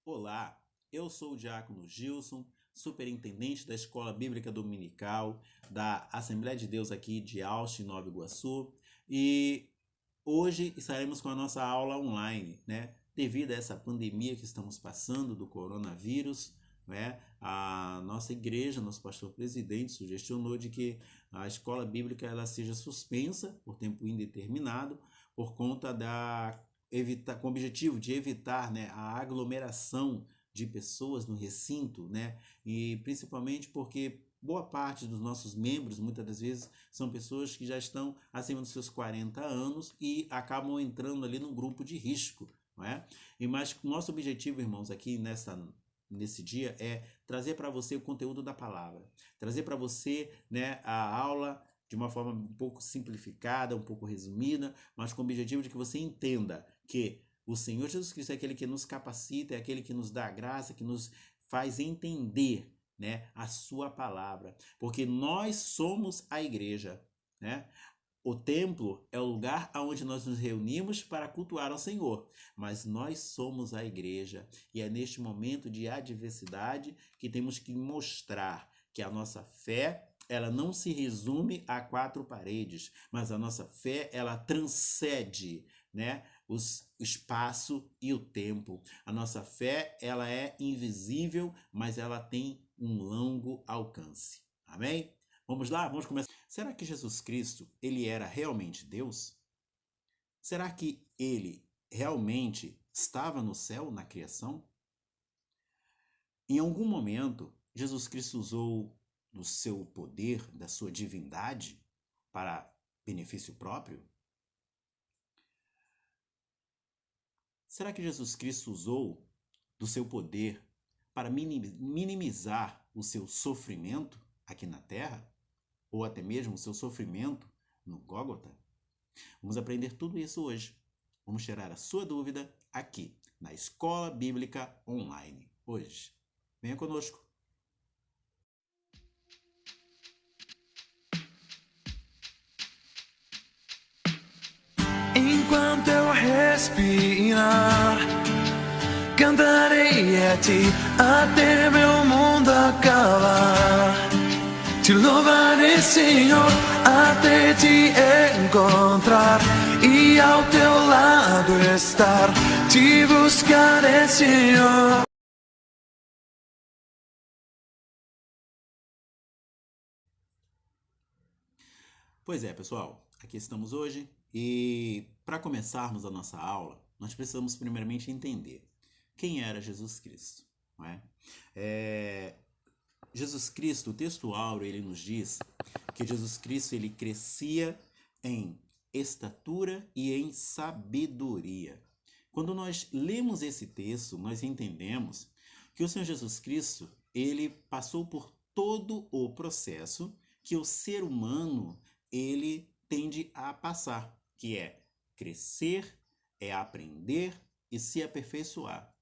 Olá, eu sou o diácono Gilson, superintendente da Escola Bíblica Dominical da Assembleia de Deus aqui de Austin, Nova Iguaçu, e hoje estaremos com a nossa aula online, né? Devido a essa pandemia que estamos passando do coronavírus, né? A nossa igreja, nosso pastor presidente sugestionou de que a escola bíblica ela seja suspensa por tempo indeterminado por conta com o objetivo de evitar, né, a aglomeração de pessoas no recinto, né? E principalmente porque boa parte dos nossos membros, muitas das vezes, são pessoas que já estão acima dos seus 40 anos e acabam entrando ali num grupo de risco, não é? Mas o nosso objetivo, irmãos, aqui nesse dia é trazer para você o conteúdo da palavra, trazer para você, né, a aula de uma forma um pouco simplificada, um pouco resumida, mas com o objetivo de que você entenda que o Senhor Jesus Cristo é aquele que nos capacita, é aquele que nos dá a graça, que nos faz entender, né, a sua palavra, porque nós somos a igreja, né? O templo é o lugar onde nós nos reunimos para cultuar ao Senhor, mas nós somos a igreja e é neste momento de adversidade que temos que mostrar que a nossa fé ela não se resume a quatro paredes, mas a nossa fé ela transcende, né, o espaço e o tempo. A nossa fé ela é invisível, mas ela tem um longo alcance. Amém? Vamos lá, vamos começar. Será que Jesus Cristo, ele era realmente Deus? Será que ele realmente estava no céu, na criação? Em algum momento, Jesus Cristo usou do seu poder, da sua divindade, para benefício próprio? Será que Jesus Cristo usou do seu poder para minimizar o seu sofrimento aqui na terra? Ou até mesmo o seu sofrimento no Gólgota? Vamos aprender tudo isso hoje. Vamos tirar a sua dúvida aqui na Escola Bíblica Online. Hoje. Venha conosco. Enquanto eu respirar, cantarei a ti até meu mundo acabar. Te louvarei, Senhor, até te encontrar e ao teu lado estar. Te buscarei, Senhor. Pois é, pessoal, aqui estamos hoje e para começarmos a nossa aula, nós precisamos primeiramente entender quem era Jesus Cristo, não é? Jesus Cristo, o texto áureo, ele nos diz que Jesus Cristo ele crescia em estatura e em sabedoria. Quando nós lemos esse texto, nós entendemos que o Senhor Jesus Cristo, ele passou por todo o processo que o ser humano ele tende a passar, que é crescer, é aprender e se aperfeiçoar.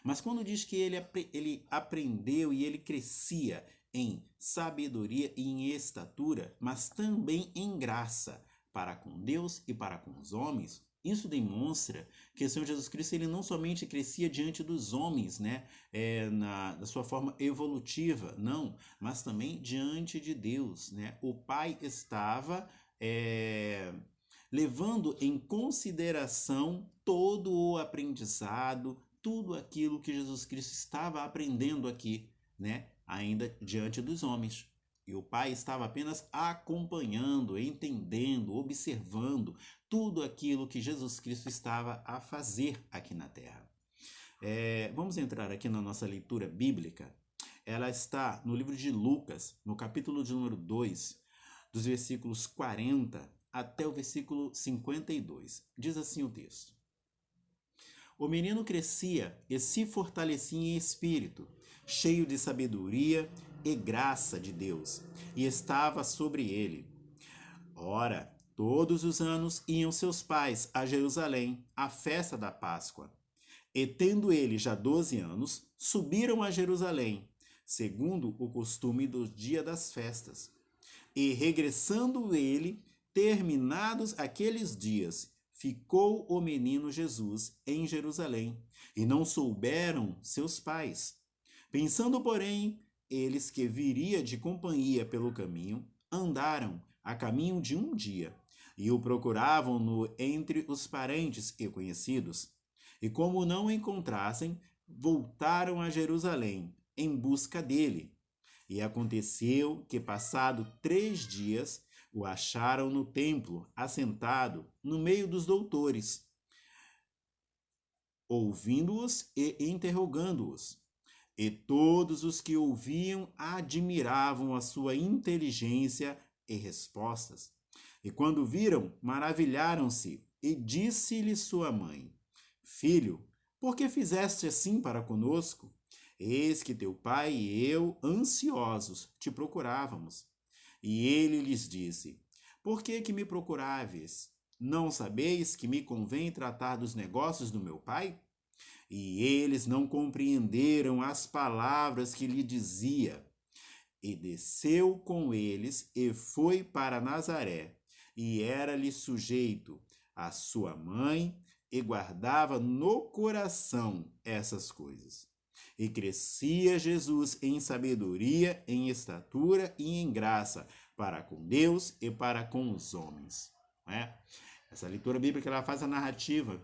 Mas quando diz que ele aprendeu e ele crescia em sabedoria e em estatura, mas também em graça para com Deus e para com os homens, isso demonstra que o Senhor Jesus Cristo ele não somente crescia diante dos homens, né, da sua forma evolutiva, não, mas também diante de Deus, né? O Pai estava levando em consideração todo o aprendizado, tudo aquilo que Jesus Cristo estava aprendendo aqui, né, ainda diante dos homens. E o Pai estava apenas acompanhando, entendendo, observando tudo aquilo que Jesus Cristo estava a fazer aqui na Terra. Vamos entrar aqui na nossa leitura bíblica. Ela está no livro de Lucas, no capítulo de número 2, dos versículos 40 até o versículo 52. Diz assim o texto. O menino crescia e se fortalecia em espírito, cheio de sabedoria e graça de Deus, e estava sobre ele. Ora, todos os anos iam seus pais a Jerusalém, à festa da Páscoa. E tendo ele já 12 anos, subiram a Jerusalém, segundo o costume do dia das festas. E regressando ele, terminados aqueles dias, ficou o menino Jesus em Jerusalém, e não souberam seus pais. Pensando, porém, eles que viria de companhia pelo caminho, andaram a caminho de um dia, e o procuravam entre os parentes e conhecidos. E como não o encontrassem, voltaram a Jerusalém em busca dele. E aconteceu que, passado 3 dias, o acharam no templo, assentado no meio dos doutores, ouvindo-os e interrogando-os. E todos os que ouviam admiravam a sua inteligência e respostas. E quando viram, maravilharam-se, e disse-lhe sua mãe: Filho, por que fizeste assim para conosco? Eis que teu pai e eu, ansiosos, te procurávamos. E ele lhes disse: Por que me procuráveis? Não sabeis que me convém tratar dos negócios do meu pai? E eles não compreenderam as palavras que lhe dizia. E desceu com eles e foi para Nazaré, e era-lhe sujeito a sua mãe, e guardava no coração essas coisas. E crescia Jesus em sabedoria, em estatura e em graça, para com Deus e para com os homens. Não é? Essa leitura bíblica ela faz a narrativa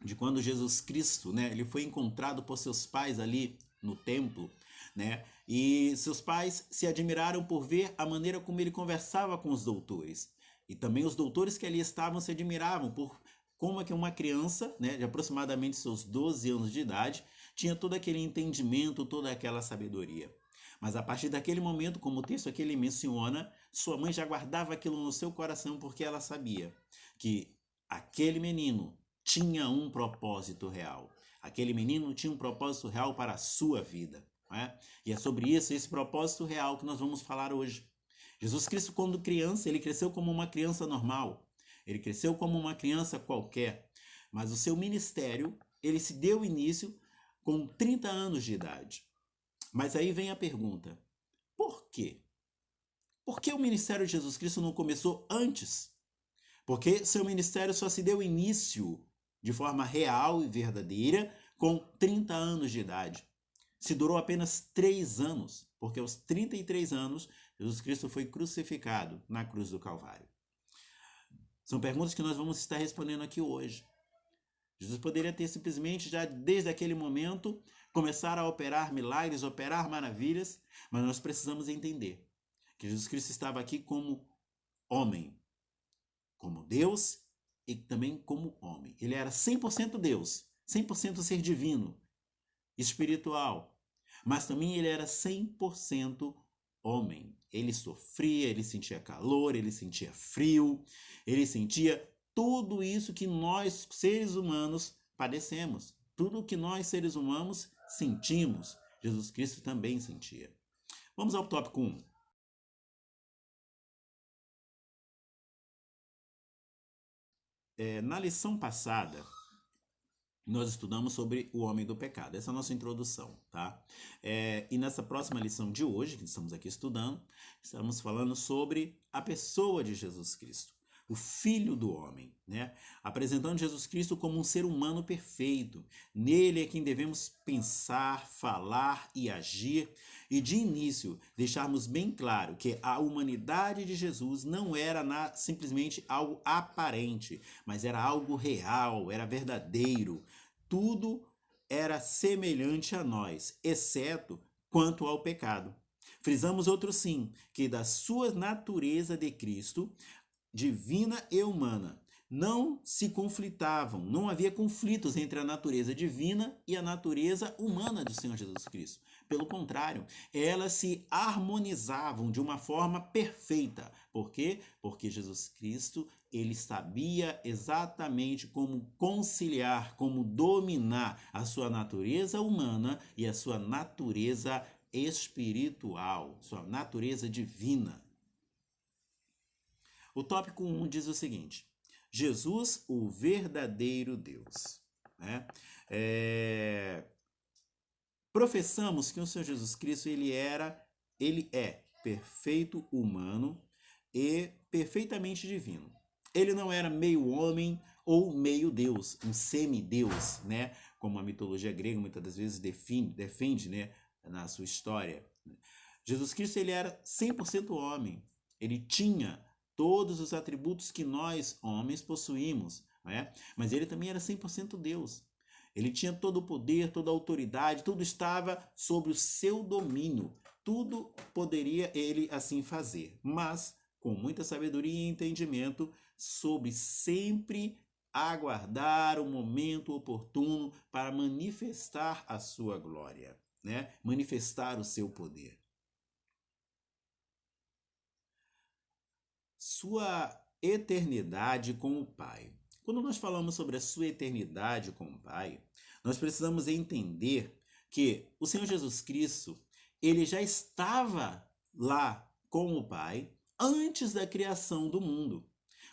de quando Jesus Cristo, né, ele foi encontrado por seus pais ali no templo, né, e seus pais se admiraram por ver a maneira como ele conversava com os doutores. E também os doutores que ali estavam se admiravam por como é que uma criança, né, de aproximadamente seus 12 anos de idade, tinha todo aquele entendimento, toda aquela sabedoria. Mas a partir daquele momento, como o texto aqui ele menciona, sua mãe já guardava aquilo no seu coração porque ela sabia que aquele menino tinha um propósito real. Aquele menino tinha um propósito real para a sua vida. Não é? E é sobre isso, esse propósito real que nós vamos falar hoje. Jesus Cristo, quando criança, ele cresceu como uma criança normal. Ele cresceu como uma criança qualquer. Mas o seu ministério, ele se deu início com 30 anos de idade. Mas aí vem a pergunta: por quê? Por que o ministério de Jesus Cristo não começou antes? Porque seu ministério só se deu início de forma real e verdadeira com 30 anos de idade. Se durou apenas 3 anos, porque aos 33 anos, Jesus Cristo foi crucificado na cruz do Calvário. São perguntas que nós vamos estar respondendo aqui hoje. Jesus poderia ter simplesmente, já desde aquele momento, começar a operar milagres, operar maravilhas, mas nós precisamos entender que Jesus Cristo estava aqui como homem, como Deus e também como homem. Ele era 100% Deus, 100% ser divino, espiritual, mas também ele era 100% homem. Ele sofria, ele sentia calor, ele sentia frio, ele sentia tudo isso que nós, seres humanos, padecemos. Tudo que nós, seres humanos, sentimos, Jesus Cristo também sentia. Vamos ao tópico 1. Na lição passada, nós estudamos sobre o homem do pecado. Essa é a nossa introdução, tá? E nessa próxima lição de hoje, que estamos aqui estudando, estamos falando sobre a pessoa de Jesus Cristo, o Filho do homem, né? Apresentando Jesus Cristo como um ser humano perfeito. Nele é quem devemos pensar, falar e agir. E de início, deixarmos bem claro que a humanidade de Jesus não era simplesmente algo aparente, mas era algo real, era verdadeiro. Tudo era semelhante a nós, exceto quanto ao pecado. Frisamos outro sim, que da sua natureza de Cristo, divina e humana, não se conflitavam, não havia conflitos entre a natureza divina e a natureza humana do Senhor Jesus Cristo. Pelo contrário, elas se harmonizavam de uma forma perfeita. Por quê? Porque Jesus Cristo, ele sabia exatamente como conciliar, como dominar a sua natureza humana e a sua natureza espiritual, sua natureza divina. O tópico 1 diz o seguinte: Jesus, o verdadeiro Deus. Né? Professamos que o Senhor Jesus Cristo ele é perfeito humano e perfeitamente divino. Ele não era meio homem ou meio Deus, um semideus, né? Como a mitologia grega muitas das vezes defende, né? Na sua história. Jesus Cristo, ele era 100% homem. Ele tinha todos os atributos que nós, homens, possuímos, né? Mas ele também era 100% Deus. Ele tinha todo o poder, toda a autoridade, tudo estava sobre o seu domínio. Tudo poderia ele assim fazer. Mas, com muita sabedoria e entendimento, soube sempre aguardar o momento oportuno para manifestar a sua glória, né? Manifestar o seu poder. Sua eternidade com o Pai. Quando nós falamos sobre a sua eternidade com o Pai, nós precisamos entender que o Senhor Jesus Cristo, ele já estava lá com o Pai antes da criação do mundo.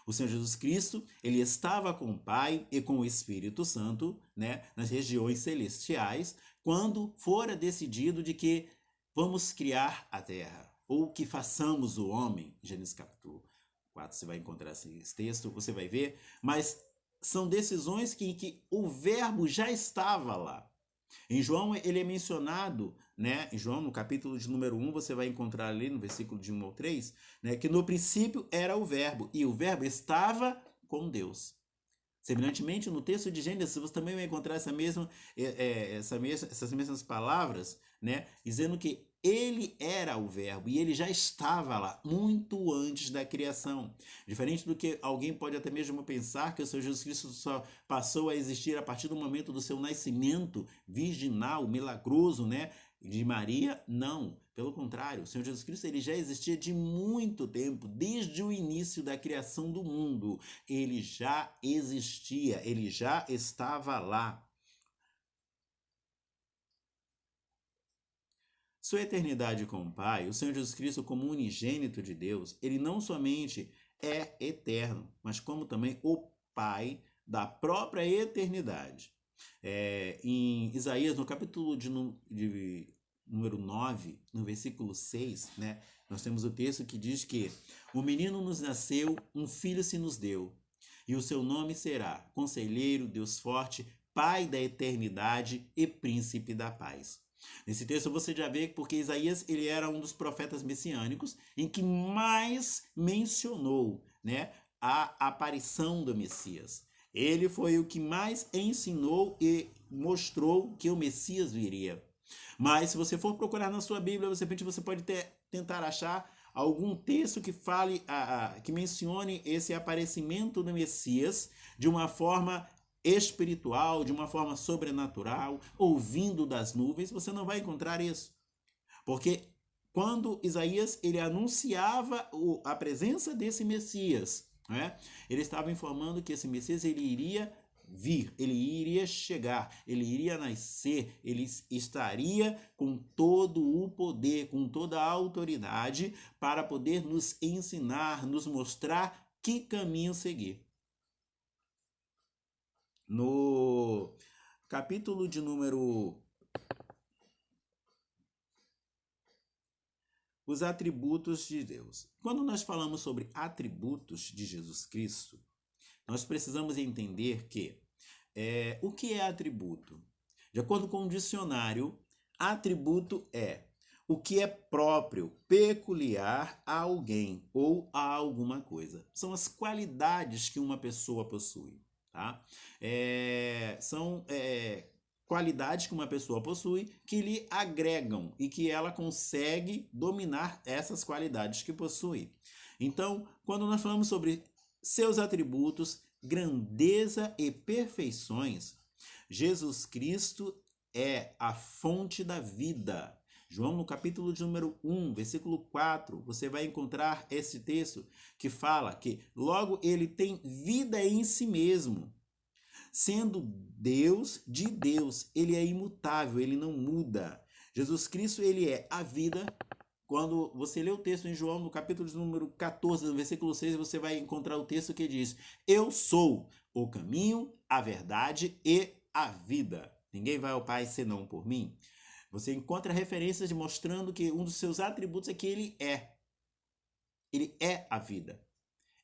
O Senhor Jesus Cristo, ele estava com o Pai e com o Espírito Santo, né, nas regiões celestiais, quando fora decidido de que vamos criar a terra, ou que façamos o homem. Gênesis capítulo 4, você vai encontrar esse texto, você vai ver, mas são decisões que o verbo já estava lá. Em João, ele é mencionado, né? Em João, no capítulo de número 1, você vai encontrar ali no versículo de 1 ao 3, né? Que no princípio era o verbo, e o verbo estava com Deus. Semelhantemente, no texto de Gênesis, você também vai encontrar essas mesmas palavras, né? Dizendo que ele era o verbo e ele já estava lá muito antes da criação. Diferente do que alguém pode até mesmo pensar que o Senhor Jesus Cristo só passou a existir a partir do momento do seu nascimento virginal, milagroso, né, de Maria. Não, pelo contrário, o Senhor Jesus Cristo, ele já existia de muito tempo, desde o início da criação do mundo. Ele já existia, ele já estava lá. Sua eternidade com o Pai, o Senhor Jesus Cristo, como unigênito de Deus, ele não somente é eterno, mas como também o Pai da própria eternidade. Em Isaías, no capítulo de número 9, no versículo 6, né, nós temos o texto que diz que o menino nos nasceu, um filho se nos deu, e o seu nome será Conselheiro, Deus Forte, Pai da Eternidade e Príncipe da Paz. Nesse texto você já vê porque Isaías, ele era um dos profetas messiânicos em que mais mencionou, né, a aparição do Messias. Ele foi o que mais ensinou e mostrou que o Messias viria. Mas se você for procurar na sua Bíblia, você pode tentar achar algum texto que fale, que mencione esse aparecimento do Messias de uma forma espiritual, de uma forma sobrenatural, ouvindo das nuvens. Você não vai encontrar isso. Porque quando Isaías, ele anunciava a presença desse Messias, né, ele estava informando que esse Messias, ele iria vir, ele iria chegar, ele iria nascer, ele estaria com todo o poder, com toda a autoridade para poder nos ensinar, nos mostrar que caminho seguir. No capítulo de número... Os atributos de Deus. Quando nós falamos sobre atributos de Jesus Cristo, nós precisamos entender que o que é atributo? De acordo com o dicionário, atributo é o que é próprio, peculiar a alguém ou a alguma coisa. São as qualidades que uma pessoa possui. Tá? São qualidades que uma pessoa possui que lhe agregam e que ela consegue dominar essas qualidades que possui. Então, quando nós falamos sobre seus atributos, grandeza e perfeições, Jesus Cristo é a fonte da vida. João, no capítulo de número 1, versículo 4, você vai encontrar esse texto que fala que logo ele tem vida em si mesmo. Sendo Deus de Deus, ele é imutável, ele não muda. Jesus Cristo, ele é a vida. Quando você lê o texto em João, no capítulo de número 14, no versículo 6, você vai encontrar o texto que diz: eu sou o caminho, a verdade e a vida. Ninguém vai ao Pai senão por mim. Você encontra referências mostrando que um dos seus atributos é que ele é. Ele é a vida.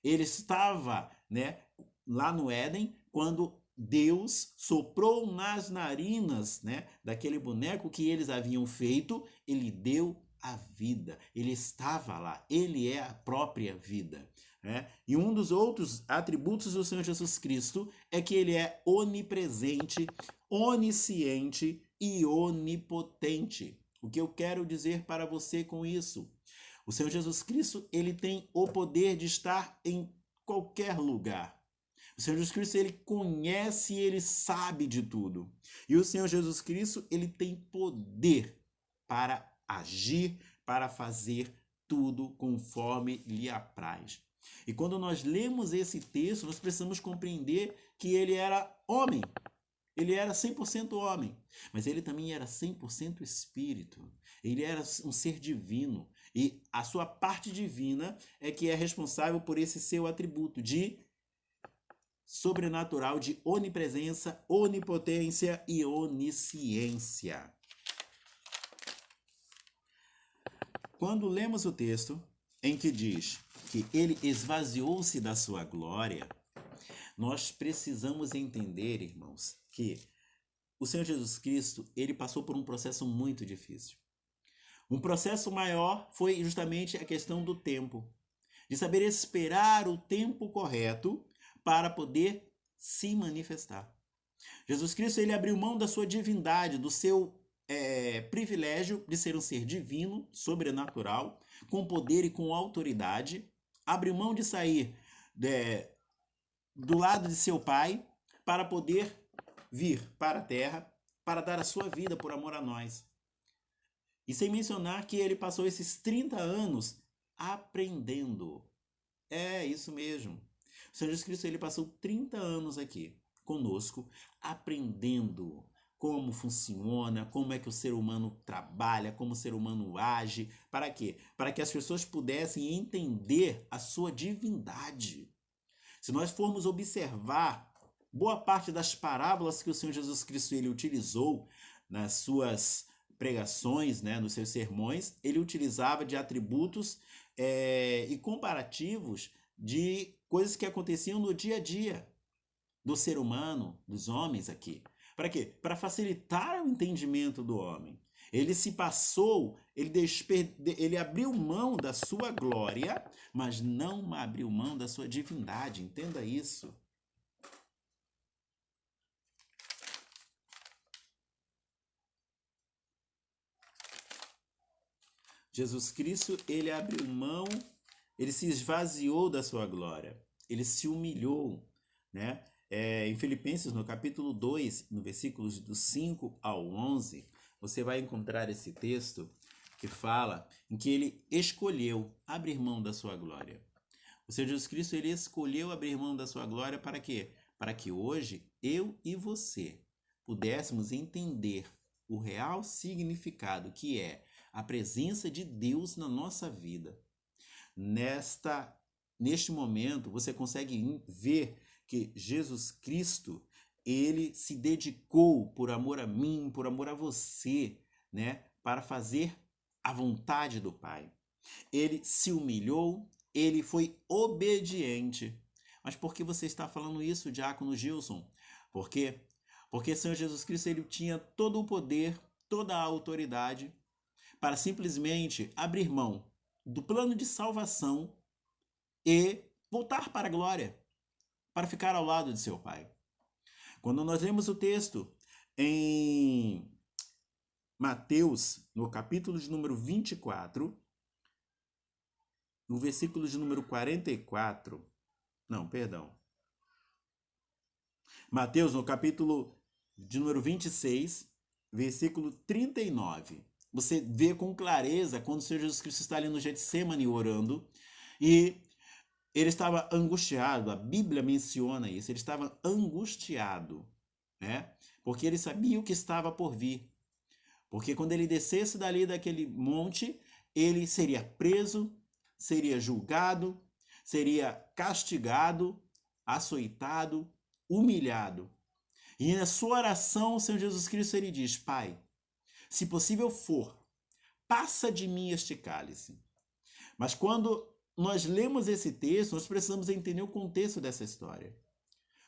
Ele estava né, lá no Éden, quando Deus soprou nas narinas, né, daquele boneco que eles haviam feito, ele deu a vida, ele estava lá, ele é a própria vida. Né? E um dos outros atributos do Senhor Jesus Cristo é que ele é onipresente, onisciente e onipotente. O que eu quero dizer para você com isso? O Senhor Jesus Cristo, ele tem o poder de estar em qualquer lugar. O Senhor Jesus Cristo, ele conhece e ele sabe de tudo. E o Senhor Jesus Cristo, ele tem poder para agir, para fazer tudo conforme lhe apraz. E quando nós lemos esse texto, nós precisamos compreender que ele era homem. Ele era 100% homem, mas ele também era 100% espírito. Ele era um ser divino. E a sua parte divina é que é responsável por esse seu atributo de sobrenatural, de onipresença, onipotência e onisciência. Quando lemos o texto em que diz que ele esvaziou-se da sua glória, nós precisamos entender, irmãos, que o Senhor Jesus Cristo, ele passou por um processo muito difícil. Um processo maior foi justamente a questão do tempo, de saber esperar o tempo correto para poder se manifestar. Jesus Cristo, ele abriu mão da sua divindade, do seu privilégio de ser um ser divino, sobrenatural, com poder e com autoridade, abriu mão de sair do lado de seu pai para poder vir para a terra, para dar a sua vida por amor a nós. E sem mencionar que ele passou esses 30 anos aprendendo. É isso mesmo. O Senhor Jesus Cristo, ele passou 30 anos aqui conosco, aprendendo como funciona, como é que o ser humano trabalha, como o ser humano age. Para quê? Para que as pessoas pudessem entender a sua divindade. Se nós formos observar boa parte das parábolas que o Senhor Jesus Cristo ele utilizou nas suas pregações, né, nos seus sermões, ele utilizava de atributos e comparativos de coisas que aconteciam no dia a dia do ser humano, dos homens aqui. Para quê? Para facilitar o entendimento do homem. Ele se passou, ele abriu mão da sua glória, mas não abriu mão da sua divindade. Entenda isso. Jesus Cristo, ele abriu mão, ele se esvaziou da sua glória, ele se humilhou, né? Em Filipenses, no capítulo 2, no versículos do 5 ao 11, você vai encontrar esse texto que fala em que ele escolheu abrir mão da sua glória. O Senhor Jesus Cristo, ele escolheu abrir mão da sua glória para quê? Para que hoje eu e você pudéssemos entender o real significado que é a presença de Deus na nossa vida. Neste momento, você consegue ver que Jesus Cristo, ele se dedicou por amor a mim, por amor a você, né, para fazer a vontade do Pai. Ele se humilhou, ele foi obediente. Mas por que você está falando isso, Diácono Gilson? Por quê? Porque o Senhor Jesus Cristo, ele tinha todo o poder, toda a autoridade para simplesmente abrir mão do plano de salvação e voltar para a glória, para ficar ao lado de seu Pai. Quando nós lemos o texto em Mateus, no capítulo de número 24, no versículo de número 44, Mateus, no capítulo de número 26, versículo 39. Você vê com clareza quando o Senhor Jesus Cristo está ali no Getsemane orando e ele estava angustiado, a Bíblia menciona isso, ele estava angustiado, né? Porque ele sabia o que estava por vir. Porque quando ele descesse dali daquele monte, ele seria preso, seria julgado, seria castigado, açoitado, humilhado. E na sua oração, o Senhor Jesus Cristo ele diz: Pai, se possível for, passa de mim este cálice. Mas quando nós lemos esse texto, nós precisamos entender o contexto dessa história.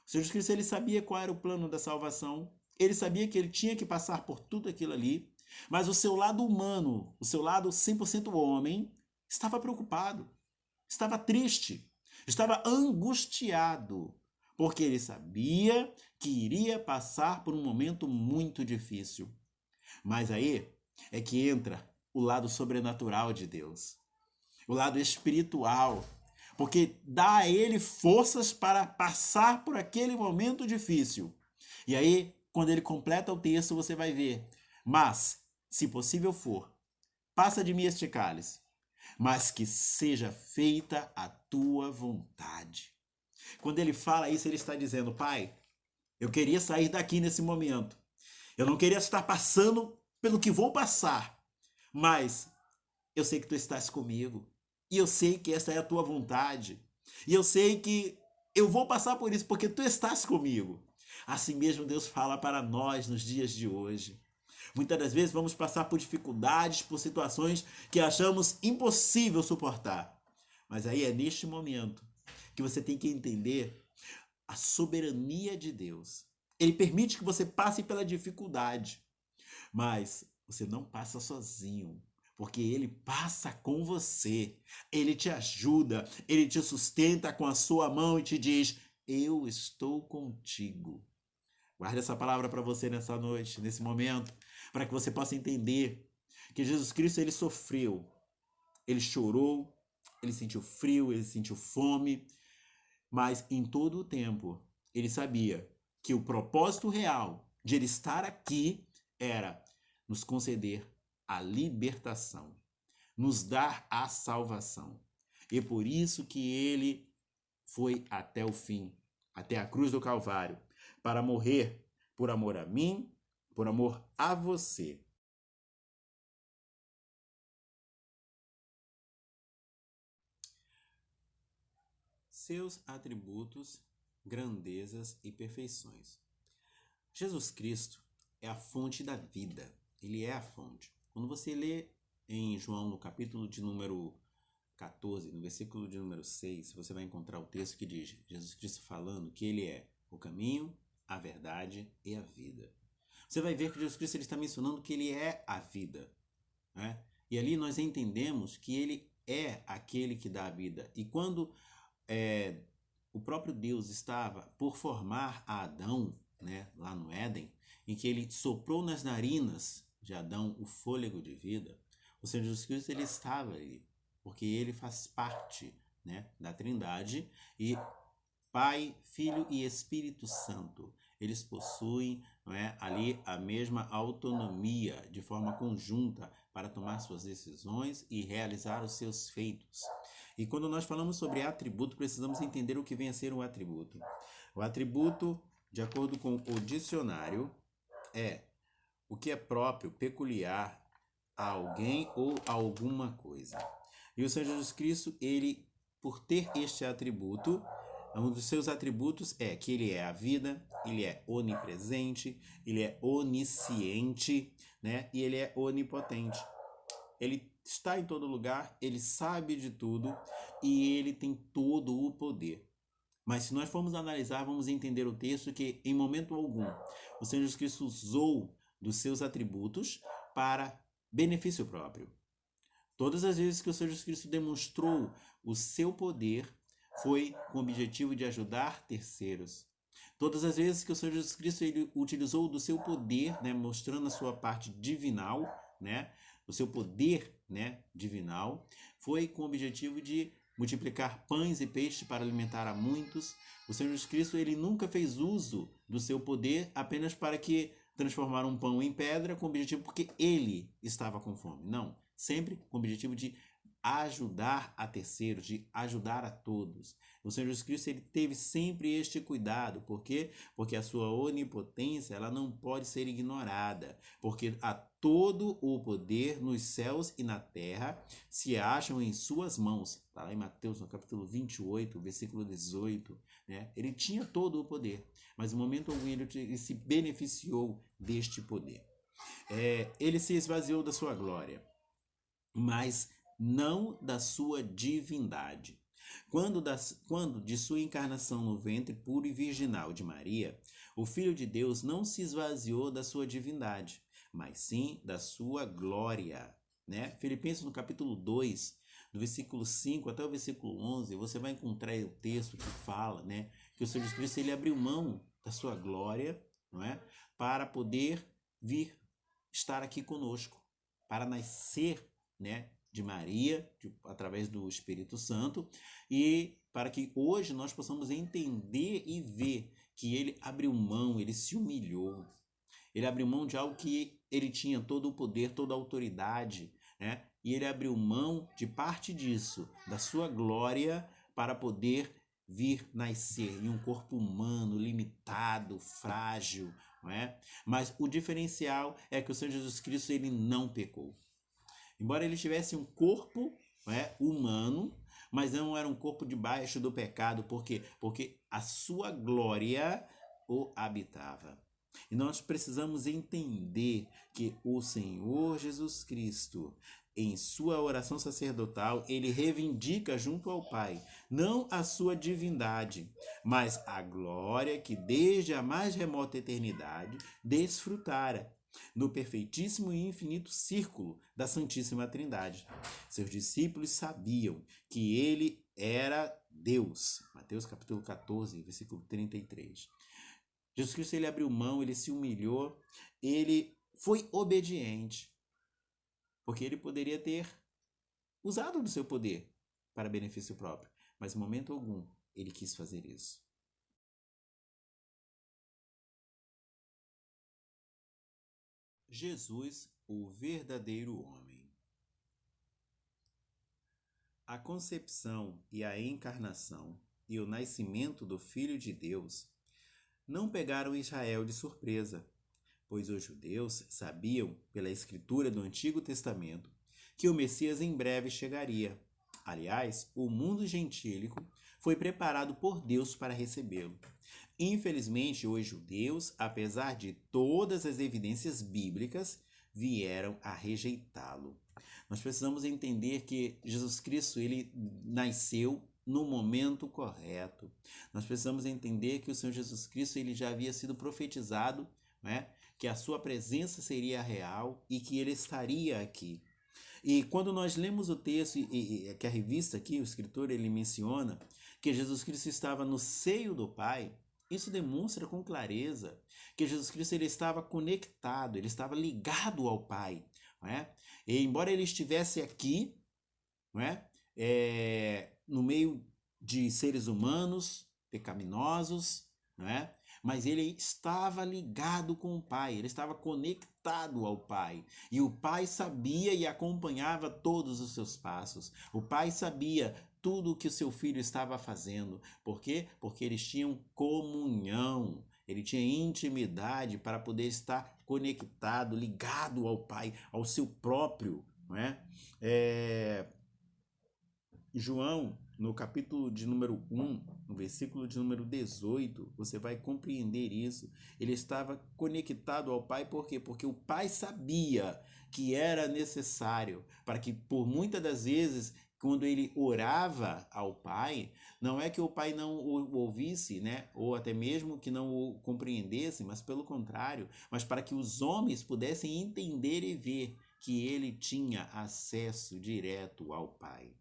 O Senhor Jesus Cristo, ele sabia qual era o plano da salvação, ele sabia que ele tinha que passar por tudo aquilo ali, mas o seu lado humano, o seu lado 100% homem, estava preocupado, estava triste, estava angustiado, porque ele sabia que iria passar por um momento muito difícil. Mas aí é que entra o lado sobrenatural de Deus, o lado espiritual, porque dá a ele forças para passar por aquele momento difícil. E aí, quando ele completa o texto, você vai ver: mas, se possível for, passa de mim este cálice, mas que seja feita a tua vontade. Quando ele fala isso, ele está dizendo: Pai, eu queria sair daqui nesse momento. Eu não queria estar passando pelo que vou passar, mas eu sei que tu estás comigo. E eu sei que esta é a tua vontade. E eu sei que eu vou passar por isso porque tu estás comigo. Assim mesmo Deus fala para nós nos dias de hoje. Muitas das vezes vamos passar por dificuldades, por situações que achamos impossível suportar. Mas aí é neste momento que você tem que entender a soberania de Deus. Ele permite que você passe pela dificuldade, mas você não passa sozinho, porque ele passa com você. Ele te ajuda, ele te sustenta com a sua mão e te diz: eu estou contigo. Guarde essa palavra para você nessa noite, nesse momento, para que você possa entender que Jesus Cristo, ele sofreu, ele chorou, ele sentiu frio, ele sentiu fome, mas em todo o tempo ele sabia que o propósito real de ele estar aqui era nos conceder a libertação, nos dar a salvação. E por isso que ele foi até o fim, até a cruz do Calvário, para morrer por amor a mim, por amor a você. Seus atributos, grandezas e perfeições. Jesus Cristo é a fonte da vida. Ele é a fonte. Quando você lê em João, no capítulo de número 14, no versículo de número 6, você vai encontrar o texto que diz Jesus Cristo falando que ele é o caminho, a verdade e a vida. Você vai ver que Jesus Cristo ele está mencionando que ele é a vida, né? E ali nós entendemos que ele é aquele que dá a vida. E quando o próprio Deus estava por formar a Adão, né, lá no Éden, em que ele soprou nas narinas de Adão o fôlego de vida, o Senhor Jesus Cristo ele estava ali, porque ele faz parte, né, da Trindade, e Pai, Filho e Espírito Santo, eles possuem, não é, ali a mesma autonomia de forma conjunta para tomar suas decisões e realizar os seus feitos. E quando nós falamos sobre atributo, precisamos entender o que vem a ser um atributo. O atributo, de acordo com o dicionário, é o que é próprio, peculiar a alguém ou a alguma coisa. E o Senhor Jesus Cristo, ele, por ter este atributo, um dos seus atributos é que ele é a vida, ele é onipresente, ele é onisciente, né? E ele é onipotente. Ele está em todo lugar, ele sabe de tudo e ele tem todo o poder. Mas se nós formos analisar, vamos entender o texto que em momento algum o Senhor Jesus Cristo usou dos seus atributos para benefício próprio. Todas as vezes que o Senhor Jesus Cristo demonstrou o seu poder, foi com o objetivo de ajudar terceiros. Todas as vezes que o Senhor Jesus Cristo ele utilizou do seu poder, né, mostrando a sua parte divinal, né, o seu poder, né, divinal, foi com o objetivo de multiplicar pães e peixes para alimentar a muitos. O Senhor Jesus Cristo ele nunca fez uso do seu poder apenas para que transformar um pão em pedra com o objetivo porque ele estava com fome. Não, sempre com o objetivo de ajudar a terceiros, de ajudar a todos. O Senhor Jesus Cristo ele teve sempre este cuidado. Por quê? Porque a sua onipotência ela não pode ser ignorada. Porque há todo o poder nos céus e na terra se acham em suas mãos. Está lá em Mateus, no capítulo 28, versículo 18. Né? Ele tinha todo o poder, mas no momento algum ele se beneficiou deste poder. Ele se esvaziou da sua glória, mas não da sua divindade. Quando de sua encarnação no ventre puro e virginal de Maria, o Filho de Deus não se esvaziou da sua divindade, mas sim da sua glória. Né? Filipenses no capítulo 2, do versículo 5 até o versículo 11, você vai encontrar o texto que fala, né, que o Senhor Jesus Cristo ele abriu mão da sua glória, não é, para poder vir estar aqui conosco, para nascer, né, de Maria, através do Espírito Santo, e para que hoje nós possamos entender e ver que ele abriu mão, ele se humilhou, ele abriu mão de algo que ele tinha todo o poder, toda a autoridade, né? E ele abriu mão de parte disso, da sua glória, para poder vir nascer em um corpo humano, limitado, frágil, não é? Mas o diferencial é que o Senhor Jesus Cristo ele não pecou. Embora ele tivesse um corpo, não é, humano, mas não era um corpo debaixo do pecado. Por quê? Porque a sua glória o habitava. E nós precisamos entender que o Senhor Jesus Cristo, em sua oração sacerdotal, ele reivindica junto ao Pai, não a sua divindade, mas a glória que desde a mais remota eternidade desfrutara no perfeitíssimo e infinito círculo da Santíssima Trindade. Seus discípulos sabiam que ele era Deus. Mateus capítulo 14, versículo 33. Jesus Cristo ele abriu mão, ele se humilhou, ele foi obediente, porque ele poderia ter usado do seu poder para benefício próprio, mas em momento algum ele quis fazer isso. Jesus, o verdadeiro homem. A concepção e a encarnação e o nascimento do Filho de Deus não pegaram Israel de surpresa, pois os judeus sabiam, pela escritura do Antigo Testamento, que o Messias em breve chegaria. Aliás, o mundo gentílico foi preparado por Deus para recebê-lo. Infelizmente, os judeus, apesar de todas as evidências bíblicas, vieram a rejeitá-lo. Nós precisamos entender que Jesus Cristo ele nasceu no momento correto. Nós precisamos entender que o Senhor Jesus Cristo ele já havia sido profetizado, né, que a sua presença seria real e que ele estaria aqui. E quando nós lemos o texto, que a revista aqui, o escritor, ele menciona que Jesus Cristo estava no seio do Pai, isso demonstra com clareza que Jesus Cristo ele estava conectado, ele estava ligado ao Pai. Não é? E embora ele estivesse aqui, não é? No meio de seres humanos pecaminosos, não é? Mas ele estava ligado com o Pai, ele estava conectado ao Pai. E o Pai sabia e acompanhava todos os seus passos. O Pai sabia tudo o que o seu filho estava fazendo. Por quê? Porque eles tinham comunhão, ele tinha intimidade para poder estar conectado, ligado ao Pai, ao seu próprio, não é? João, no capítulo de número 1, no versículo de número 18, você vai compreender isso. Ele estava conectado ao Pai, por quê? Porque o Pai sabia que era necessário para que, por muitas das vezes, quando ele orava ao Pai, não é que o Pai não o ouvisse, né? Ou até mesmo que não o compreendesse, mas pelo contrário, mas para que os homens pudessem entender e ver que ele tinha acesso direto ao Pai.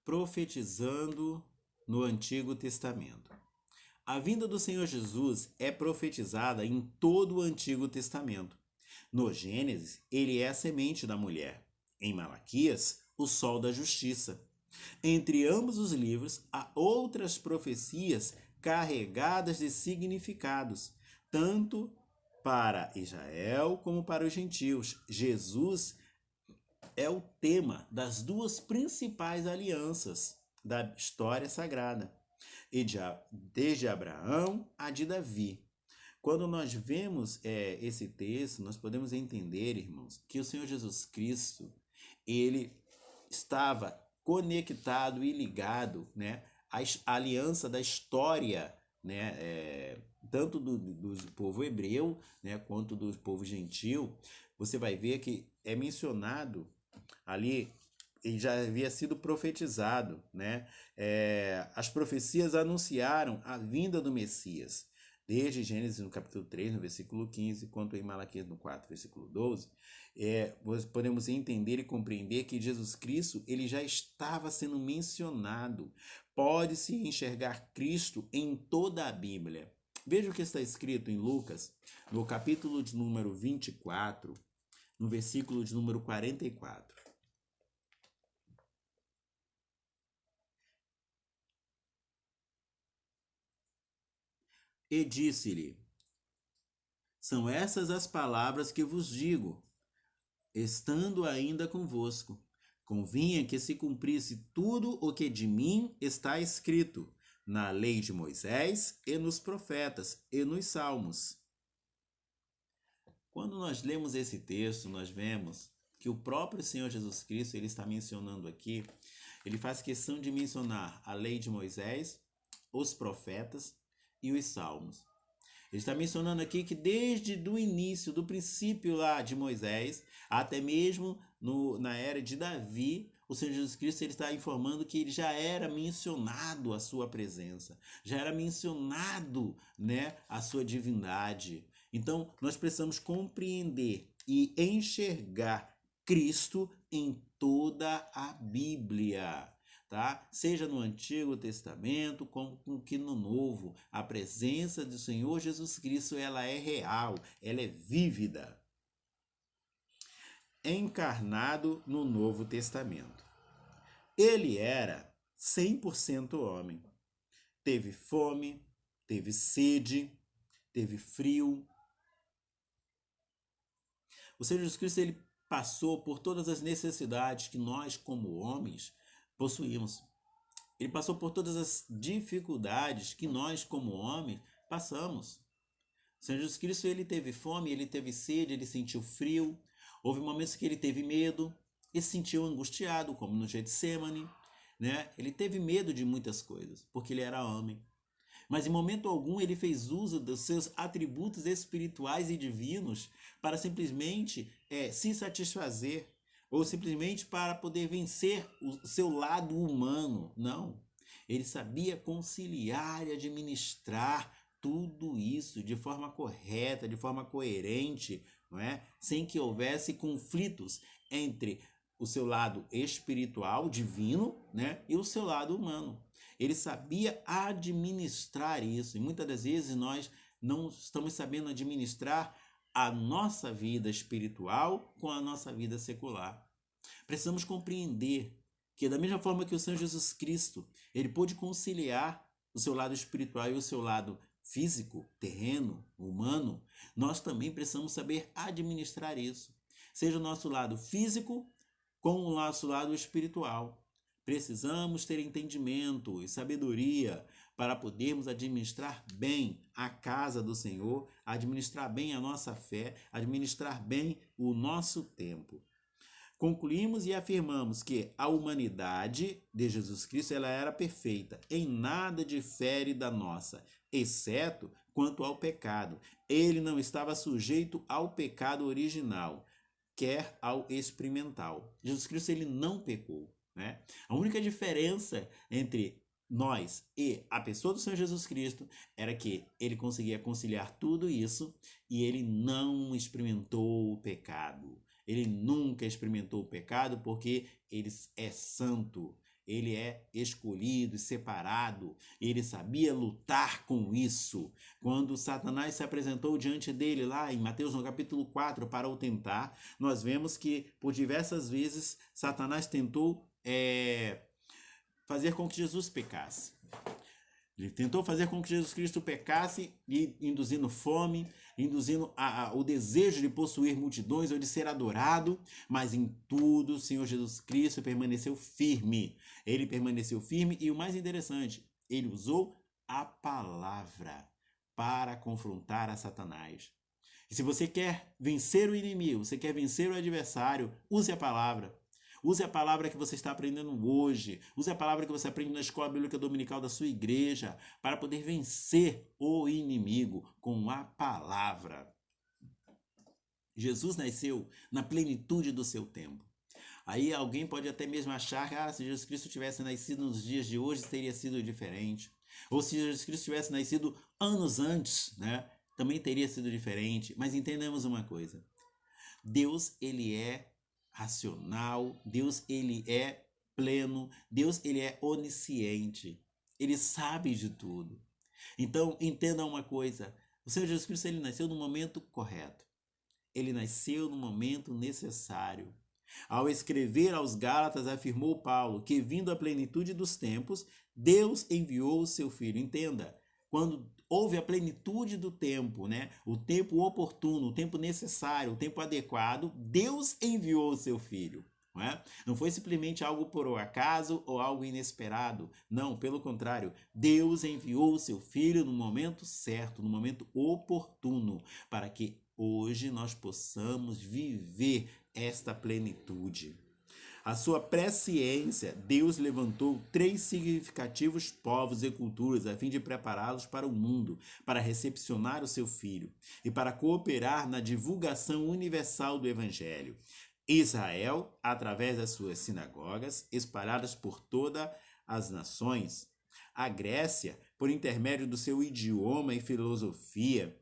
Profetizando no Antigo Testamento. A vinda do Senhor Jesus é profetizada em todo o Antigo Testamento. No Gênesis, ele é a semente da mulher. Em Malaquias, o sol da justiça. Entre ambos os livros, há outras profecias carregadas de significados, tanto para Israel como para os gentios. Jesus é o tema das duas principais alianças da história sagrada, desde Abraão a de Davi. Quando nós vemos esse texto, nós podemos entender, irmãos, que o Senhor Jesus Cristo, ele estava conectado e ligado, né, à aliança da história, né, tanto do povo hebreu, né, quanto do povo gentil. Você vai ver que é mencionado ali, e já havia sido profetizado, né? As profecias anunciaram a vinda do Messias, desde Gênesis no capítulo 3, no versículo 15, quanto em Malaquias no 4, versículo 12, podemos entender e compreender que Jesus Cristo ele já estava sendo mencionado. Pode-se enxergar Cristo em toda a Bíblia. Veja o que está escrito em Lucas, no capítulo de número 24, no versículo de número 44. E disse-lhe: São essas as palavras que vos digo, estando ainda convosco. Convinha que se cumprisse tudo o que de mim está escrito, na lei de Moisés e nos profetas e nos salmos. Quando nós lemos esse texto, nós vemos que o próprio Senhor Jesus Cristo, ele está mencionando aqui, ele faz questão de mencionar a lei de Moisés, os profetas e os salmos. Ele está mencionando aqui que desde o início, do princípio lá de Moisés, até mesmo na era de Davi, o Senhor Jesus Cristo ele está informando que ele já era mencionado a sua presença, já era mencionado, né, a sua divindade. Então, nós precisamos compreender e enxergar Cristo em toda a Bíblia. Tá? Seja no Antigo Testamento como que no Novo, a presença do Senhor Jesus Cristo ela é real, ela é vívida. Encarnado no Novo Testamento. Ele era 100% homem. Teve fome, teve sede, teve frio. O Senhor Jesus Cristo ele passou por todas as necessidades que nós como homens possuímos. Ele passou por todas as dificuldades que nós, como homens, passamos. O Senhor Jesus Cristo ele teve fome, ele teve sede, ele sentiu frio. Houve momentos que ele teve medo e se sentiu angustiado, como no Getsemane, né? Ele teve medo de muitas coisas, porque ele era homem. Mas em momento algum ele fez uso dos seus atributos espirituais e divinos para simplesmente se satisfazer, ou simplesmente para poder vencer o seu lado humano. Não. Ele sabia conciliar e administrar tudo isso de forma correta, de forma coerente, não é? Sem que houvesse conflitos entre o seu lado espiritual, divino, né? E o seu lado humano. Ele sabia administrar isso. E muitas das vezes nós não estamos sabendo administrar a nossa vida espiritual com a nossa vida secular. Precisamos compreender que da mesma forma que o Senhor Jesus Cristo, ele pôde conciliar o seu lado espiritual e o seu lado físico, terreno, humano, nós também precisamos saber administrar isso. Seja o nosso lado físico com o nosso lado espiritual. Precisamos ter entendimento e sabedoria para podermos administrar bem a casa do Senhor, administrar bem a nossa fé, administrar bem o nosso tempo. Concluímos e afirmamos que a humanidade de Jesus Cristo ela era perfeita, em nada difere da nossa, exceto quanto ao pecado. Ele não estava sujeito ao pecado original, quer ao experimental. Jesus Cristo ele não pecou, né? A única diferença entre nós e a pessoa do Senhor Jesus Cristo era que ele conseguia conciliar tudo isso e ele não experimentou o pecado. Ele nunca experimentou o pecado porque ele é santo, ele é escolhido e separado, ele sabia lutar com isso. Quando Satanás se apresentou diante dele lá em Mateus no capítulo 4 para o tentar, nós vemos que por diversas vezes Satanás tentou fazer com que Jesus pecasse. Ele tentou fazer com que Jesus Cristo pecasse, induzindo fome, induzindo o desejo de possuir multidões ou de ser adorado, mas em tudo o Senhor Jesus Cristo permaneceu firme. Ele permaneceu firme e o mais interessante, ele usou a palavra para confrontar a Satanás. E se você quer vencer o inimigo, você quer vencer o adversário, use a palavra. Use a palavra que você está aprendendo hoje. Use a palavra que você aprende na escola bíblica dominical da sua igreja para poder vencer o inimigo com a palavra. Jesus nasceu na plenitude do seu tempo. Aí alguém pode até mesmo achar que se Jesus Cristo tivesse nascido nos dias de hoje, teria sido diferente. Ou se Jesus Cristo tivesse nascido anos antes, né, também teria sido diferente. Mas entendamos uma coisa. Deus, ele é racional. Deus, ele é pleno. Deus, ele é onisciente. Ele sabe de tudo. Então, entenda uma coisa. O Senhor Jesus Cristo, ele nasceu no momento correto. Ele nasceu no momento necessário. Ao escrever aos Gálatas, afirmou Paulo que, vindo a plenitude dos tempos, Deus enviou o seu Filho. Entenda, quando houve a plenitude do tempo, né? O tempo oportuno, o tempo necessário, o tempo adequado, Deus enviou o seu Filho. Não é? Não foi simplesmente algo por acaso ou algo inesperado. Não, pelo contrário, Deus enviou o seu Filho no momento certo, no momento oportuno, para que hoje nós possamos viver esta plenitude. A sua presciência, Deus levantou 3 significativos povos e culturas a fim de prepará-los para o mundo, para recepcionar o seu Filho e para cooperar na divulgação universal do Evangelho. Israel, através das suas sinagogas, espalhadas por todas as nações. A Grécia, por intermédio do seu idioma e filosofia.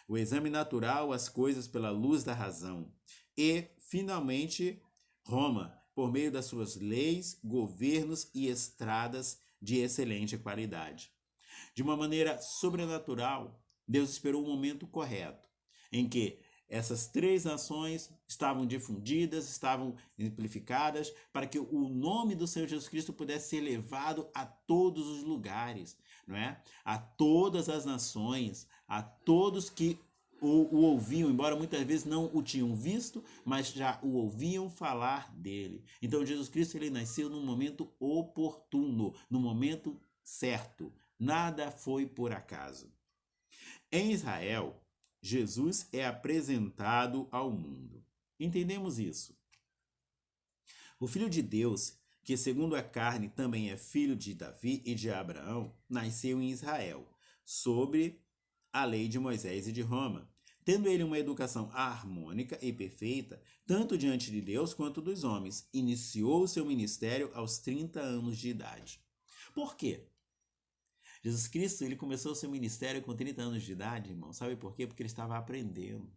O exame natural às coisas pela luz da razão. E, finalmente, Roma, por meio das suas leis, governos e estradas de excelente qualidade. De uma maneira sobrenatural, Deus esperou o momento correto, em que essas 3 nações estavam difundidas, estavam amplificadas, para que o nome do Senhor Jesus Cristo pudesse ser levado a todos os lugares, não é? A todas as nações, a todos que o ouviam, embora muitas vezes não o tinham visto, mas já o ouviam falar dele. Então Jesus Cristo, ele nasceu no momento oportuno, no momento certo. Nada foi por acaso. Em Israel, Jesus é apresentado ao mundo. Entendemos isso? O Filho de Deus, que segundo a carne também é filho de Davi e de Abraão, nasceu em Israel, sobre a lei de Moisés e de Roma, tendo ele uma educação harmônica e perfeita, tanto diante de Deus quanto dos homens. Iniciou seu ministério aos 30 anos de idade. Por quê? Jesus Cristo, ele começou seu ministério com 30 anos de idade, irmão. Sabe por quê? Porque ele estava aprendendo.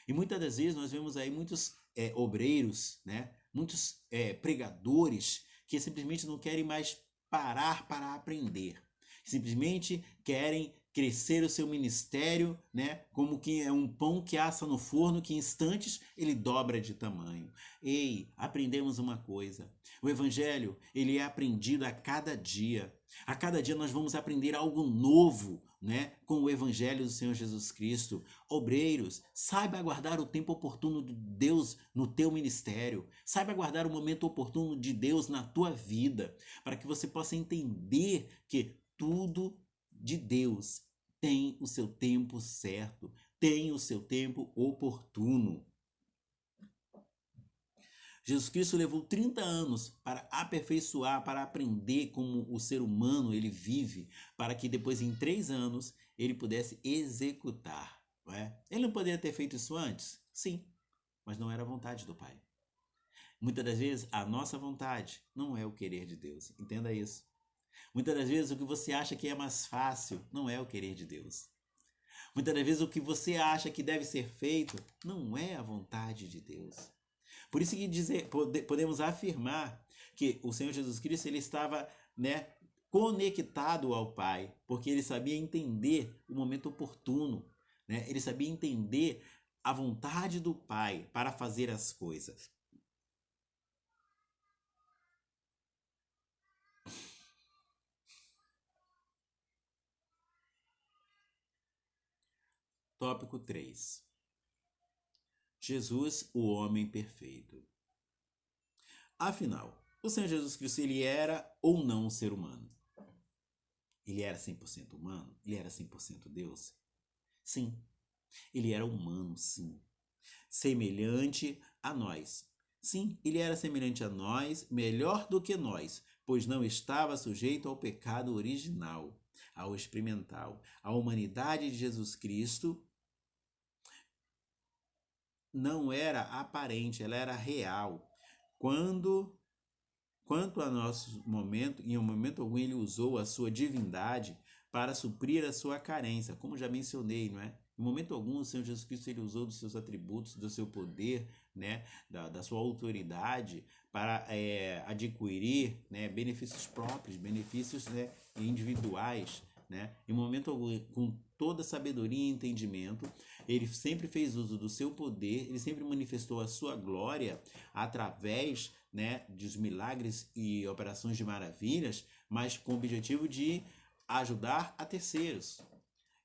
E muitas das vezes nós vemos aí muitos obreiros, né? Muitos pregadores que simplesmente não querem mais parar para aprender. Simplesmente querem crescer o seu ministério, né? Como que é um pão que assa no forno, que em instantes ele dobra de tamanho. Ei, aprendemos uma coisa. O evangelho, ele é aprendido a cada dia. A cada dia nós vamos aprender algo novo, né? Com o evangelho do Senhor Jesus Cristo. Obreiros, saiba aguardar o tempo oportuno de Deus no teu ministério. Saiba aguardar o momento oportuno de Deus na tua vida, para que você possa entender que tudo de Deus tem o seu tempo certo, tem o seu tempo oportuno. Jesus Cristo levou 30 anos para aperfeiçoar, para aprender como o ser humano ele vive, para que depois em 3 anos ele pudesse executar. Não é? Ele não poderia ter feito isso antes? Sim, mas não era a vontade do Pai. Muitas das vezes a nossa vontade não é o querer de Deus, entenda isso. Muitas das vezes o que você acha que é mais fácil não é o querer de Deus. Muitas das vezes o que você acha que deve ser feito não é a vontade de Deus. Por isso que podemos afirmar que o Senhor Jesus Cristo ele estava, né, conectado ao Pai, porque ele sabia entender o momento oportuno, né? Ele sabia entender a vontade do Pai para fazer as coisas. Tópico 3. Jesus, o homem perfeito. Afinal, o Senhor Jesus Cristo, ele era ou não um ser humano? Ele era 100% humano? Ele era 100% Deus? Sim. Ele era humano, sim. Semelhante a nós. Sim, ele era semelhante a nós, melhor do que nós, pois não estava sujeito ao pecado original, ao experimental. A humanidade de Jesus Cristo não era aparente, ela era real. Quanto a nosso momento, em um momento algum ele usou a sua divindade para suprir a sua carência, como já mencionei, não é? Em momento algum o Senhor Jesus Cristo ele usou dos seus atributos, do seu poder, né, da sua autoridade para adquirir, né, benefícios próprios, benefícios, né, individuais, né? Em momento algum, com toda sabedoria e entendimento, ele sempre fez uso do seu poder, ele sempre manifestou a sua glória através, né, dos milagres e operações de maravilhas, mas com o objetivo de ajudar a terceiros.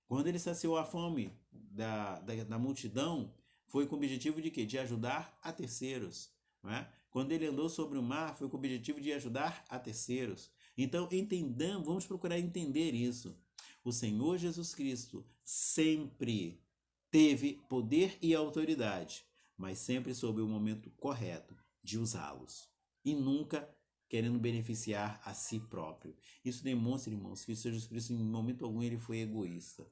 Quando ele saciou a fome da multidão, foi com o objetivo de quê? De ajudar a terceiros. Não é? Quando ele andou sobre o mar, foi com o objetivo de ajudar a terceiros. Então, entendamos, vamos procurar entender isso. O Senhor Jesus Cristo sempre teve poder e autoridade, mas sempre sob o momento correto de usá-los. E nunca querendo beneficiar a si próprio. Isso demonstra, irmãos, que o Senhor Jesus Cristo, em momento algum, ele foi egoísta.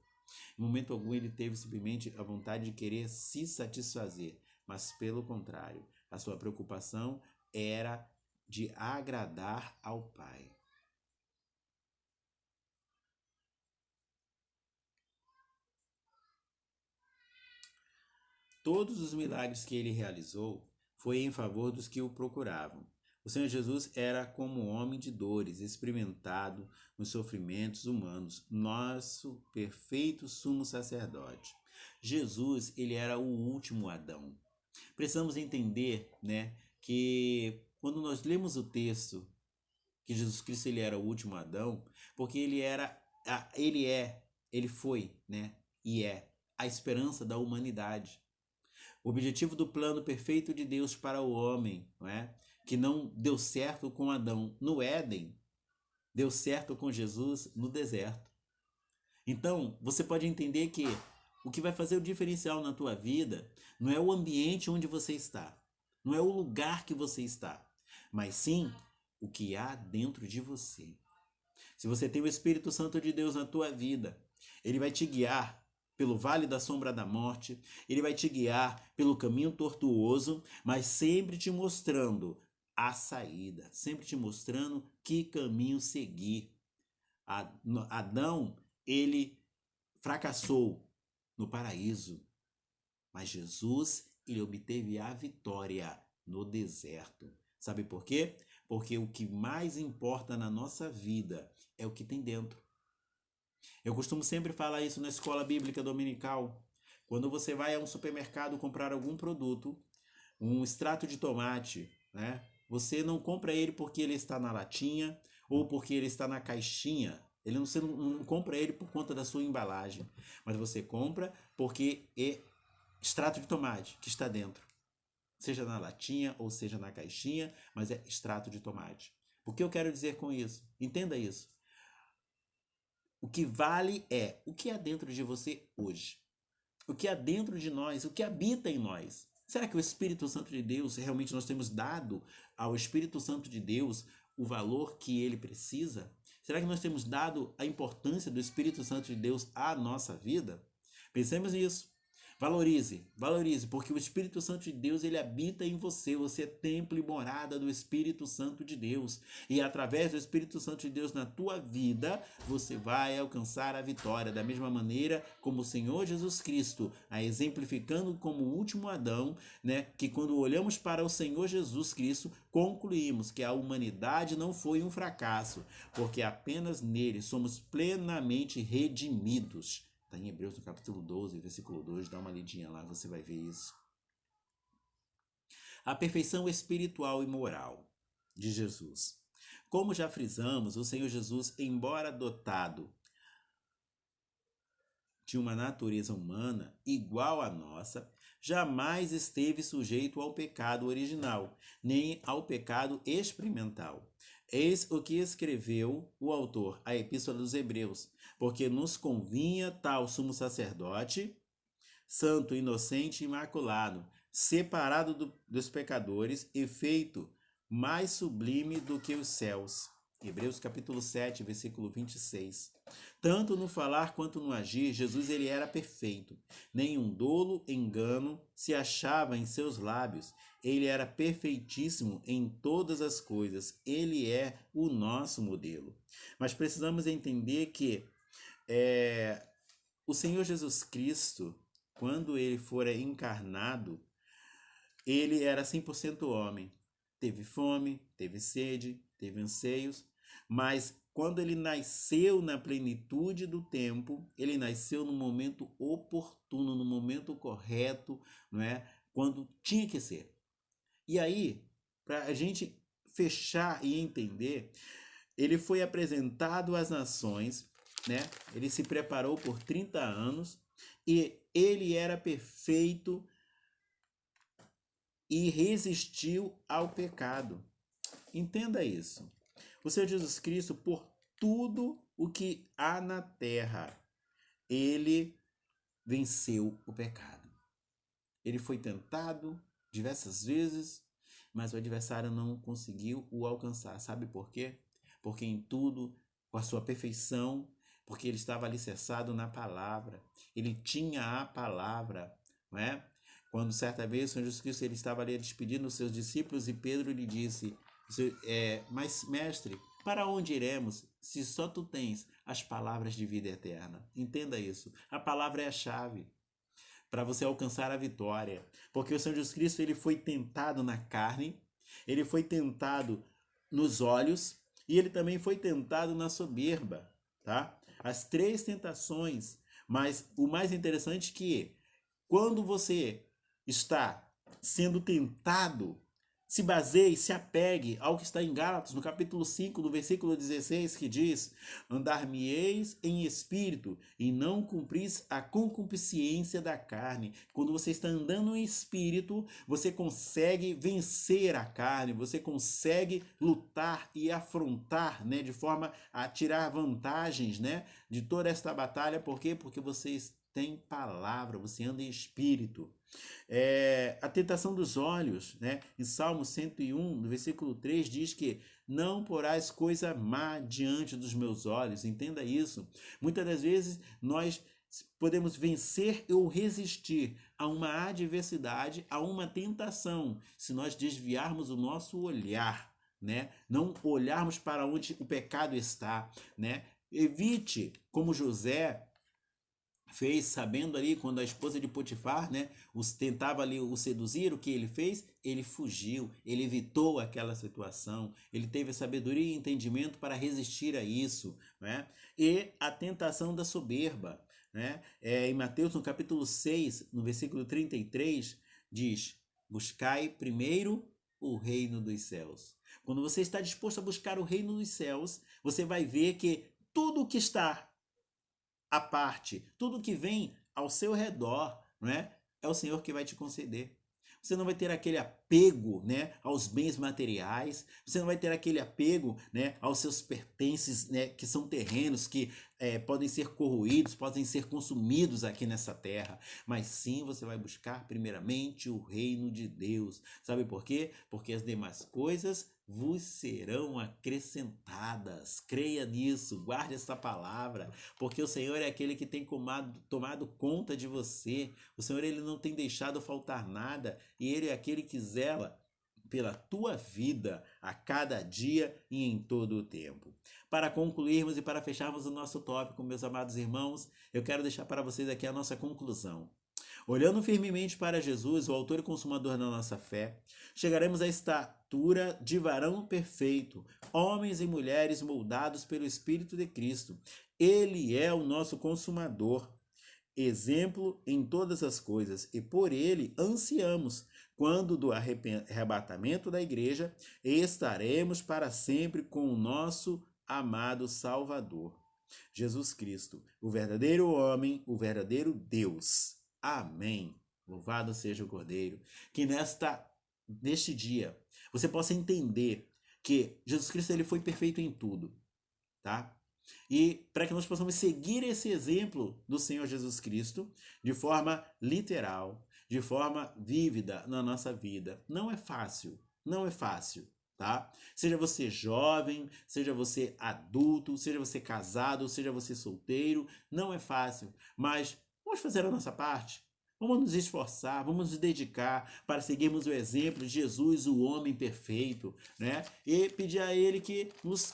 Em momento algum, ele teve simplesmente a vontade de querer se satisfazer, mas pelo contrário, a sua preocupação era de agradar ao Pai. Todos os milagres que ele realizou foi em favor dos que o procuravam. O Senhor Jesus era como um homem de dores, experimentado nos sofrimentos humanos, nosso perfeito sumo sacerdote. Jesus, ele era o último Adão. Precisamos entender, né, que quando nós lemos o texto que Jesus Cristo ele era o último Adão, porque ele foi, né, e é a esperança da humanidade. O objetivo do plano perfeito de Deus para o homem, não é? Que não deu certo com Adão no Éden, deu certo com Jesus no deserto. Então, você pode entender que o que vai fazer o diferencial na tua vida não é o ambiente onde você está, não é o lugar que você está, mas sim o que há dentro de você. Se você tem o Espírito Santo de Deus na tua vida, ele vai te guiar pelo vale da sombra da morte, ele vai te guiar pelo caminho tortuoso, mas sempre te mostrando a saída, sempre te mostrando que caminho seguir. Adão, ele fracassou no paraíso, mas Jesus, ele obteve a vitória no deserto. Sabe por quê? Porque o que mais importa na nossa vida é o que tem dentro. Eu costumo sempre falar isso na escola bíblica dominical. Quando você vai a um supermercado comprar algum produto, um extrato de tomate, né? Você não compra ele porque ele está na latinha ou porque ele está na caixinha. Você não compra ele por conta da sua embalagem, mas você compra porque é extrato de tomate que está dentro. Seja na latinha ou seja na caixinha, mas é extrato de tomate. O que eu quero dizer com isso? Entenda isso. O que vale é o que há dentro de você hoje. O que há dentro de nós, o que habita em nós. Será que o Espírito Santo de Deus, realmente nós temos dado ao Espírito Santo de Deus o valor que ele precisa? Será que nós temos dado a importância do Espírito Santo de Deus à nossa vida? Pensemos nisso. Valorize, porque o Espírito Santo de Deus, ele habita em você. Você é templo e morada do Espírito Santo de Deus. E através do Espírito Santo de Deus na tua vida, você vai alcançar a vitória. Da mesma maneira como o Senhor Jesus Cristo, a exemplificando como o último Adão, né? Que quando olhamos para o Senhor Jesus Cristo, concluímos que a humanidade não foi um fracasso, porque apenas nele somos plenamente redimidos. Está em Hebreus no capítulo 12, versículo 2, dá uma lidinha lá, você vai ver isso. A perfeição espiritual e moral de Jesus. Como já frisamos, o Senhor Jesus, embora dotado de uma natureza humana igual à nossa, jamais esteve sujeito ao pecado original, nem ao pecado experimental. Eis o que escreveu o autor, a Epístola dos Hebreus, porque nos convinha tal sumo sacerdote, santo, inocente e imaculado, separado dos pecadores e feito mais sublime do que os céus. Hebreus capítulo 7, versículo 26. Tanto no falar quanto no agir, Jesus ele era perfeito. Nenhum dolo, engano se achava em seus lábios. Ele era perfeitíssimo em todas as coisas. Ele é o nosso modelo. Mas precisamos entender que o Senhor Jesus Cristo, quando ele fora encarnado, ele era 100% homem. Teve fome, teve sede, teve anseios, mas quando ele nasceu na plenitude do tempo, ele nasceu no momento oportuno, no momento correto, não é? Quando tinha que ser. E aí, para a gente fechar e entender, ele foi apresentado às nações, né? Ele se preparou por 30 anos e ele era perfeito e resistiu ao pecado. Entenda isso. O Senhor Jesus Cristo, por tudo o que há na terra, ele venceu o pecado. Ele foi tentado diversas vezes, mas o adversário não conseguiu o alcançar. Sabe por quê? Porque em tudo, com a sua perfeição, porque ele estava alicerçado na palavra. Ele tinha a palavra, não é? Quando certa vez o Senhor Jesus Cristo ele estava ali despedindo os seus discípulos e Pedro lhe disse, mas mestre, para onde iremos se só tu tens as palavras de vida eterna? Entenda isso. A palavra é a chave para você alcançar a vitória. Porque o Senhor Jesus Cristo ele foi tentado na carne, ele foi tentado nos olhos e ele também foi tentado na soberba, tá? As 3 tentações, mas o mais interessante é que quando você está sendo tentado, se baseie, se apegue ao que está em Gálatas, no capítulo 5, no versículo 16, que diz: andar-me-eis em espírito e não cumpris a concupiscência da carne. Quando você está andando em espírito, você consegue vencer a carne, você consegue lutar e afrontar, né, de forma a tirar vantagens, né, de toda esta batalha. Por quê? Porque você tem palavra, você anda em espírito. A tentação dos olhos, né? Em Salmo 101, no versículo 3, diz que não porás coisa má diante dos meus olhos. Entenda isso. Muitas das vezes nós podemos vencer ou resistir a uma adversidade, a uma tentação, se nós desviarmos o nosso olhar, né? Não olharmos para onde o pecado está, né? Evite, como José fez, sabendo ali, quando a esposa de Potifar, né, tentava ali o seduzir, o que ele fez? Ele fugiu, ele evitou aquela situação, ele teve sabedoria e entendimento para resistir a isso, né? E a tentação da soberba, né? Em Mateus, no capítulo 6, no versículo 33, diz: buscai primeiro o reino dos céus. Quando você está disposto a buscar o reino dos céus, você vai ver que tudo o que está à parte, tudo que vem ao seu redor, não é? É o Senhor que vai te conceder. Você não vai ter aquele apego, né, aos bens materiais, você não vai ter aquele apego, né, aos seus pertences, né, que são terrenos, que podem ser corroídos, podem ser consumidos aqui nessa terra, mas sim você vai buscar primeiramente o reino de Deus. Sabe por quê? Porque as demais coisas vos serão acrescentadas. Creia nisso, guarde essa palavra, porque o Senhor é aquele que tem tomado conta de você. O Senhor ele não tem deixado faltar nada e ele é aquele que zela pela tua vida a cada dia e em todo o tempo. Para concluirmos e para fecharmos o nosso tópico, meus amados irmãos, eu quero deixar para vocês aqui a nossa conclusão. Olhando firmemente para Jesus, o autor e consumador da nossa fé, chegaremos à estatura de varão perfeito, homens e mulheres moldados pelo Espírito de Cristo. Ele é o nosso consumador, exemplo em todas as coisas, e por ele ansiamos, quando do arrebatamento da igreja, estaremos para sempre com o nosso amado Salvador, Jesus Cristo, o verdadeiro homem, o verdadeiro Deus. Amém. Louvado seja o Cordeiro. Que neste dia você possa entender que Jesus Cristo ele foi perfeito em tudo, tá? E para que nós possamos seguir esse exemplo do Senhor Jesus Cristo de forma literal, de forma vívida na nossa vida. Não é fácil, não é fácil, tá? Seja você jovem, seja você adulto, seja você casado, seja você solteiro, não é fácil, mas vamos fazer a nossa parte. Vamos nos esforçar, vamos nos dedicar para seguirmos o exemplo de Jesus, o homem perfeito, né? E pedir a Ele que nos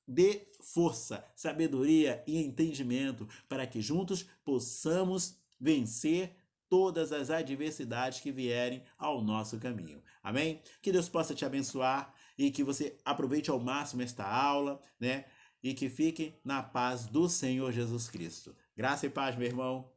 dê força, sabedoria e entendimento para que juntos possamos vencer todas as adversidades que vierem ao nosso caminho. Amém? Que Deus possa te abençoar e que você aproveite ao máximo esta aula, né? E que fique na paz do Senhor Jesus Cristo. Graça e paz, meu irmão.